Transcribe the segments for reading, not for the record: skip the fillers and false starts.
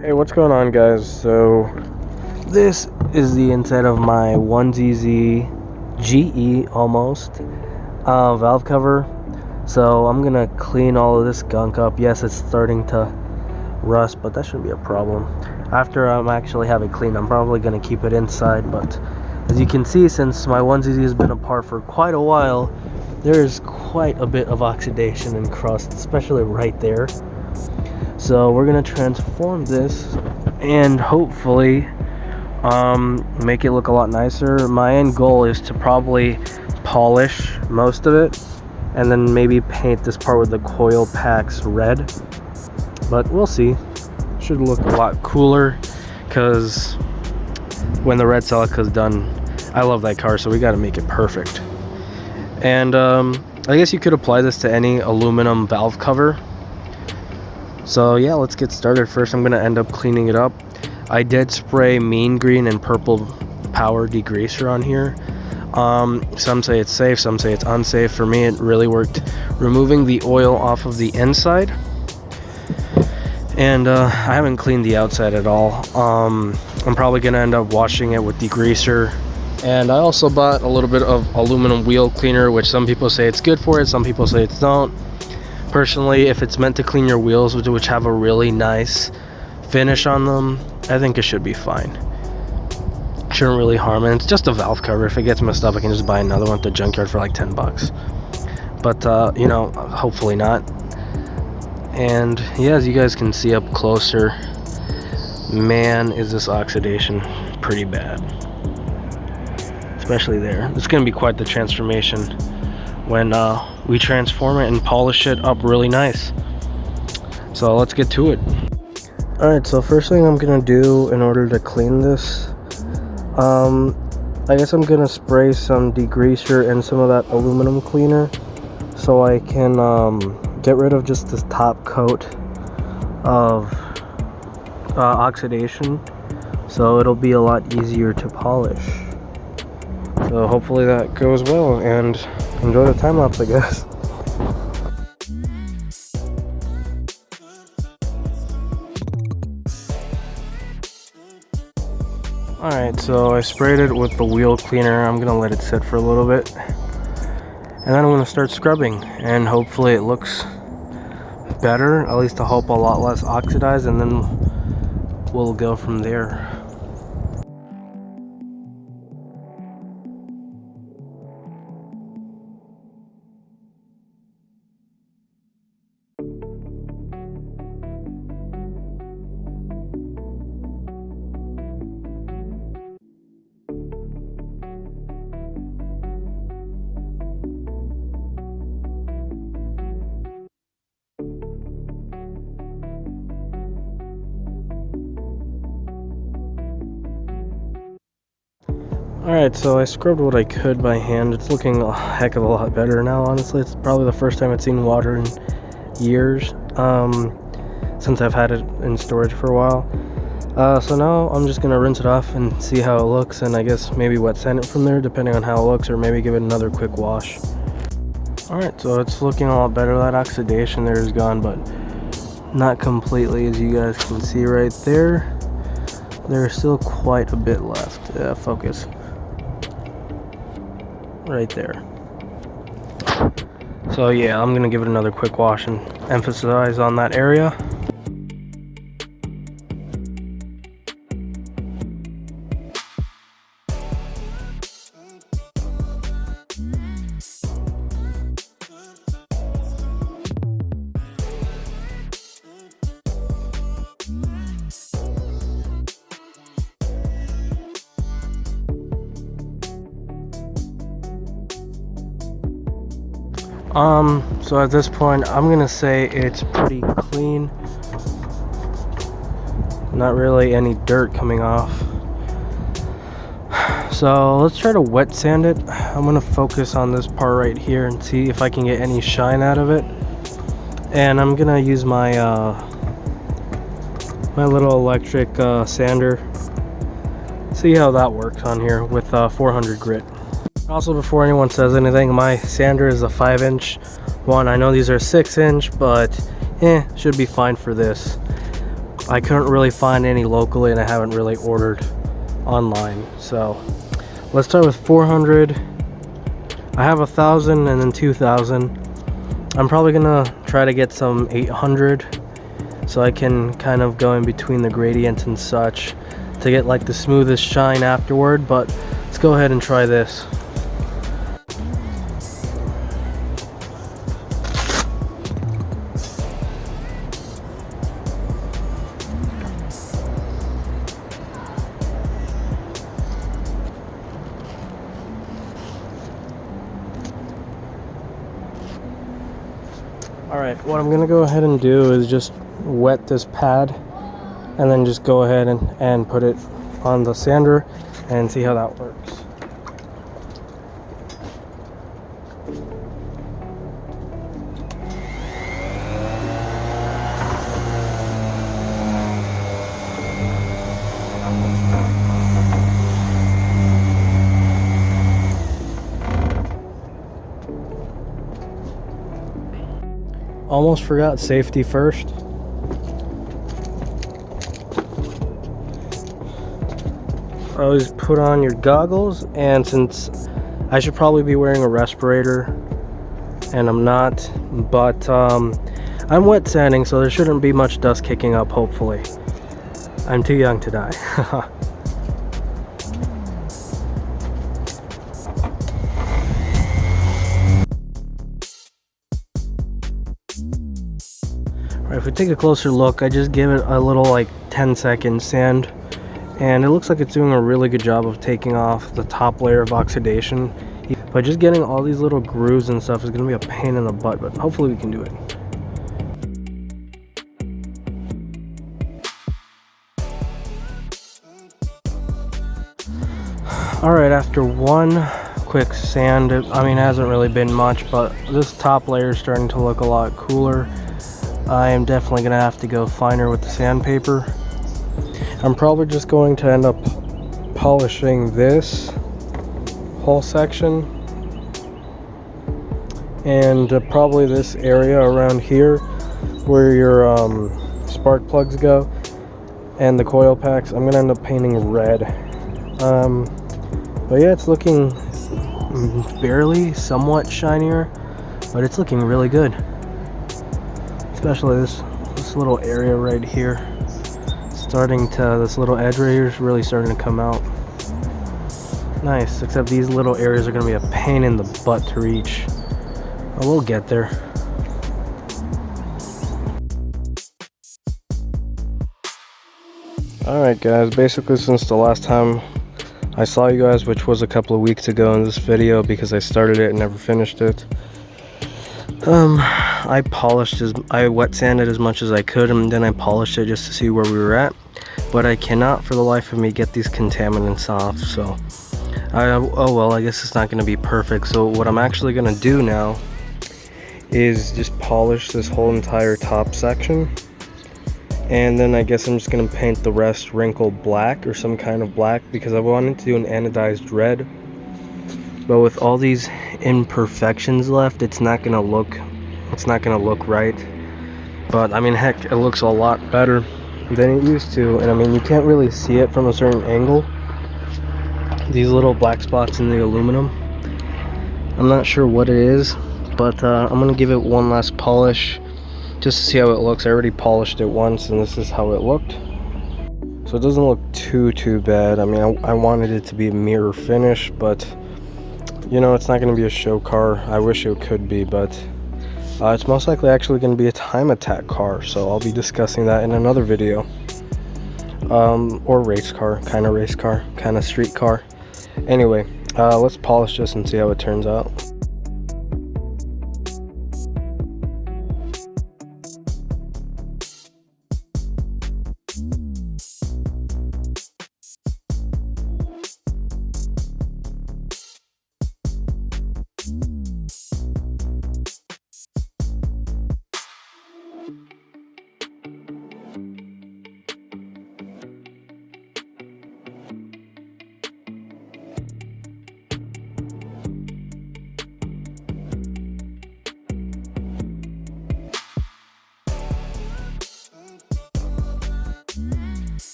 Hey, what's going on, guys? So this is the inside of my 1ZZ GE almost valve cover. So I'm gonna clean all of this gunk up. Yes, it's starting to rust, but that shouldn't be a problem. After I actually have it cleaned, I'm probably gonna keep it inside. But as you can see, since my 1ZZ has been apart for quite a while, there is quite a bit of oxidation and crust, especially right there. So we're gonna transform this and hopefully make it look a lot nicer. My end goal is to probably polish most of it and then maybe paint this part with the coil packs red, but we'll see. Should look a lot cooler because when the red celica is done, I love that car, so we got to make it perfect. And I guess you could apply this to any aluminum valve cover. So yeah, let's get started. First, I'm gonna end up cleaning it up. I did spray mean green and purple power degreaser on here. Some say it's safe, some say it's unsafe. For me, it really worked removing the oil off of the inside. And I haven't cleaned the outside at all. I'm probably gonna end up washing it with degreaser. And I also bought a little bit of aluminum wheel cleaner, which some people say it's good for it, some people say it's don't. Personally, if it's meant to clean your wheels, which have a really nice finish on them, I think it should be fine. Shouldn't really harm it. It's just a valve cover. If it gets messed up, I can just buy another one at the junkyard for like 10 bucks. But, you know, hopefully not. And yeah, as you guys can see up closer, man, is this oxidation pretty bad. Especially there. It's going to be quite the transformation when we transform it and polish it up really nice. So let's get to it. Alright, so first thing I'm gonna do in order to clean this, I guess I'm gonna spray some degreaser and some of that aluminum cleaner so I can get rid of just this top coat of oxidation, so it'll be a lot easier to polish. So hopefully that goes well, and enjoy the time lapse, I guess. Alright, so I sprayed it with the wheel cleaner. I'm gonna let it sit for a little bit, and then I'm gonna start scrubbing, and hopefully it looks better, at least to hope a lot less oxidized, and then we'll go from there. Alright, so I scrubbed what I could by hand. It's looking a heck of a lot better now, honestly. It's probably the first time I've seen water in years, since I've had it in storage for a while. So now I'm just going to rinse it off and see how it looks, and I guess maybe wet sand it from there, depending on how it looks, or maybe give it another quick wash. Alright, so it's looking a lot better. That oxidation there is gone, but not completely, as you guys can see right there. There's still quite a bit left. Yeah, focus. Right there. So yeah, I'm gonna give it another quick wash and emphasize on that area. So at this point, I'm gonna say it's pretty clean. Not really any dirt coming off. So let's try to wet sand it. I'm gonna focus on this part right here and see if I can get any shine out of it. And I'm gonna use my my little electric sander. See how that works on here with 400 grit. Also, before anyone says anything, my sander is a 5-inch one. I know these are 6-inch, but should be fine for this. I couldn't really find any locally, and I haven't really ordered online. So let's start with 400. I have 1,000 and then 2,000. I'm probably gonna try to get some 800 so I can kind of go in between the gradients and such to get like the smoothest shine afterward. But let's go ahead and try this. Alright, what I'm gonna go ahead and do is just wet this pad and then just go ahead and put it on the sander and see how that works. Almost forgot safety first. Always put on your goggles, and since I should probably be wearing a respirator and I'm not, but I'm wet sanding, so there shouldn't be much dust kicking up, hopefully. I'm too young to die. If we take a closer look, I just give it a little like 10-second sand, and it looks like it's doing a really good job of taking off the top layer of oxidation. But just getting all these little grooves and stuff is going to be a pain in the butt, but hopefully we can do it. Alright, after one quick sand, it hasn't really been much, but this top layer is starting to look a lot cooler. I am definitely going to have to go finer with the sandpaper. I'm probably just going to end up polishing this whole section and probably this area around here where your spark plugs go and the coil packs. I'm going to end up painting red. But yeah, it's looking barely somewhat shinier, but it's looking really good. Especially this little area right here, this little edge right here is really starting to come out. Nice, except these little areas are going to be a pain in the butt to reach. But we'll get there. Alright guys, basically since the last time I saw you guys, which was a couple of weeks ago in this video because I started it and never finished it, I wet sanded as much as I could, and then I polished it just to see where we were at. But I cannot for the life of me get these contaminants off, so oh well, I guess it's not going to be perfect. So what I'm actually going to do now is just polish this whole entire top section, and then I guess I'm just going to paint the rest wrinkled black or some kind of black, because I wanted to do an anodized red. But with all these imperfections left, it's not gonna look right. But heck, it looks a lot better than it used to. And you can't really see it from a certain angle, these little black spots in the aluminum. I'm not sure what it is, but I'm gonna give it one last polish just to see how it looks. I already polished it once, and this is how it looked. So it doesn't look too bad. I wanted it to be a mirror finish, but it's not going to be a show car. I wish it could be, but it's most likely actually going to be a time attack car, so I'll be discussing that in another video. Or race car, kind of street car. Anyway, let's polish this and see how it turns out.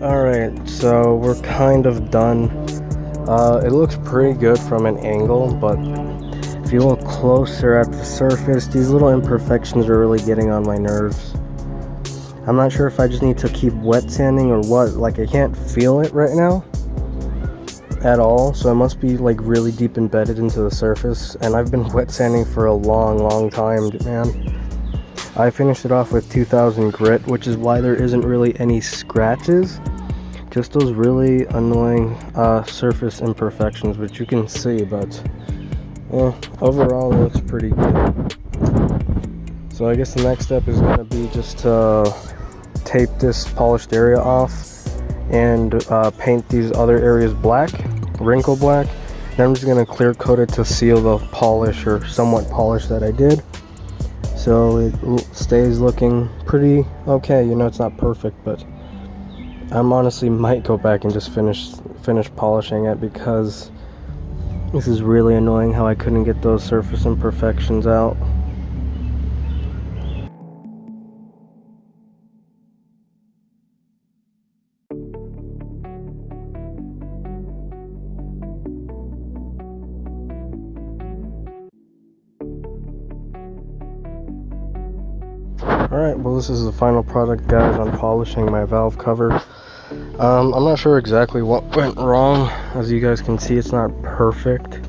Alright, so we're kind of done. It looks pretty good from an angle, but if you look closer at the surface, these little imperfections are really getting on my nerves. I'm not sure if I just need to keep wet sanding or what. Like, I can't feel it right now at all, so it must be like really deep embedded into the surface, and I've been wet sanding for a long time, man. I finished it off with 2000 grit, which is why there isn't really any scratches, just those really annoying surface imperfections, which you can see, but overall it looks pretty good. So I guess the next step is going to be just to tape this polished area off and paint these other areas black, wrinkle black. Then I'm just going to clear coat it to seal the polish, or somewhat polish, that I did, so it stays looking pretty okay. You know, it's not perfect, but I'm honestly might go back and just finish polishing it, because this is really annoying how I couldn't get those surface imperfections out. Alright, well, this is the final product, guys, on polishing my valve cover. I'm not sure exactly what went wrong. As you guys can see, it's not perfect.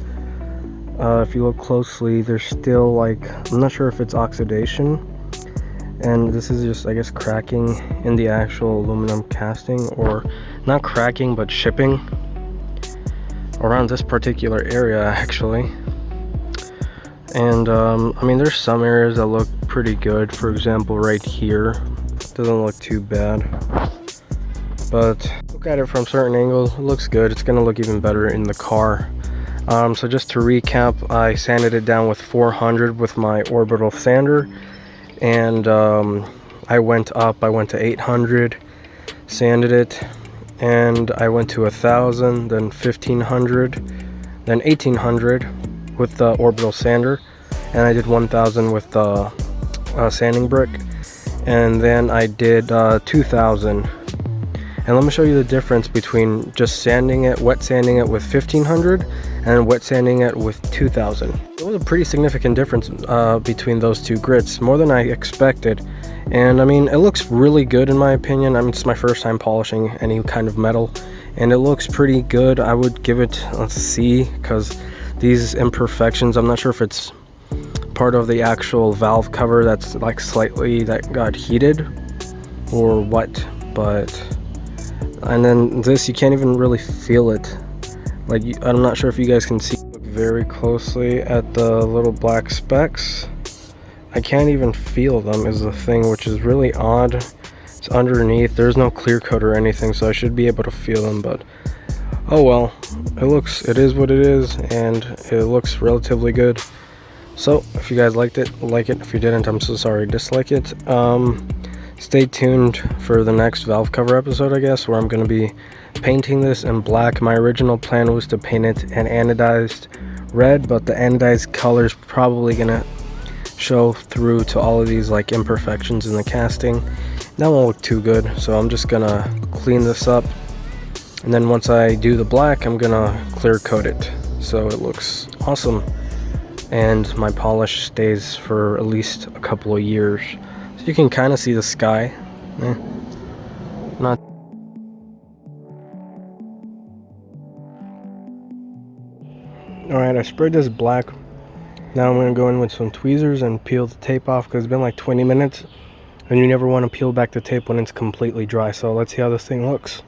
If you look closely, there's still, like, I'm not sure if it's oxidation, and this is just, I guess, cracking in the actual aluminum casting, or not cracking but shipping around this particular area, actually. And I mean, there's some areas that look pretty good. For example, right here doesn't look too bad, but look at it from certain angles, it looks good. It's gonna look even better in the car. So just to recap, I sanded it down with 400 with my orbital sander, and I went to 800, sanded it, and I went to 1000, then 1500, then 1800 with the orbital sander, and I did 1000 with the sanding brick, and then I did 2000. And let me show you the difference between just sanding it, wet sanding it with 1500 and wet sanding it with 2000. It was a pretty significant difference between those two grits, more than I expected. And I mean, it looks really good in my opinion. I mean, it's my first time polishing any kind of metal, and it looks pretty good. I would give it a C, because these imperfections, I'm not sure if it's part of the actual valve cover that's like slightly, that got heated or what, but, and then this, you can't even really feel it. Like, I'm not sure if you guys can see. Look very closely at the little black specks. I can't even feel them, is the thing, which is really odd. It's underneath, there's no clear coat or anything, so I should be able to feel them, but oh well, it is what it is, and it looks relatively good. So if you guys liked it, like it. If you didn't, I'm so sorry, dislike it. Stay tuned for the next valve cover episode, I guess, where I'm going to be painting this in black. My original plan was to paint it an anodized red, but the anodized color is probably going to show through to all of these like imperfections in the casting. That won't look too good, so I'm just going to clean this up. And then once I do the black, I'm gonna clear coat it so it looks awesome, and my polish stays for at least a couple of years. So you can kind of see the sky. Not. Alright, I sprayed this black. Now I'm gonna go in with some tweezers and peel the tape off, because it's been like 20 minutes, and you never want to peel back the tape when it's completely dry. So let's see how this thing looks.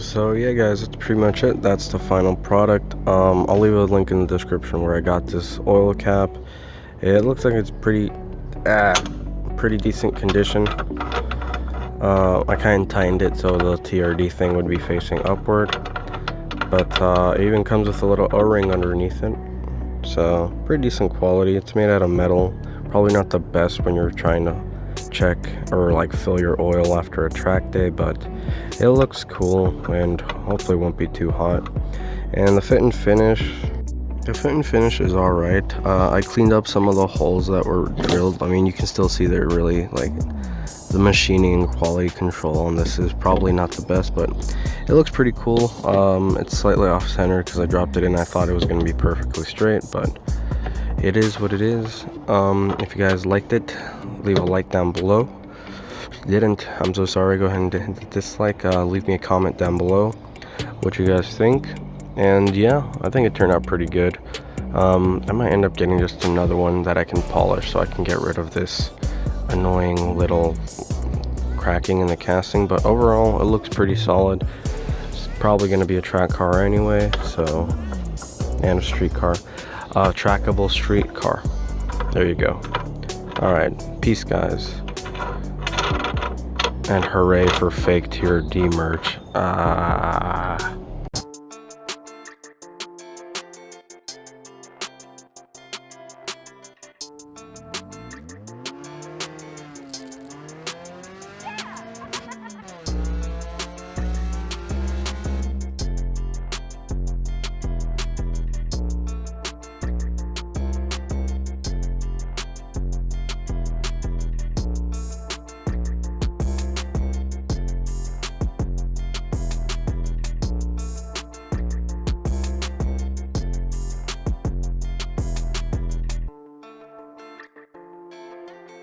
So yeah guys, that's pretty much it. That's the final product. I'll leave a link in the description where I got this oil cap. It looks like it's pretty decent condition. I kind of tightened it so the TRD thing would be facing upward, but it even comes with a little O-ring underneath it, so pretty decent quality. It's made out of metal, probably not the best when you're trying to check or like fill your oil after a track day, but it looks cool and hopefully won't be too hot. And the fit and finish is all right. I cleaned up some of the holes that were drilled. I mean, you can still see they're really like the machining and quality control on this is probably not the best, but it looks pretty cool. It's slightly off center because I dropped it in. I thought it was going to be perfectly straight, but it is what it is. If you guys liked it, leave a like down below. If you didn't, I'm so sorry. Go ahead and hit the dislike. Leave me a comment down below what you guys think. And yeah, I think it turned out pretty good. I might end up getting just another one that I can polish so I can get rid of this annoying little cracking in the casting, but overall it looks pretty solid. It's probably going to be a track car anyway, so, and a street car, trackable street car. There you go. All right, peace guys, and hooray for fake tier D merch.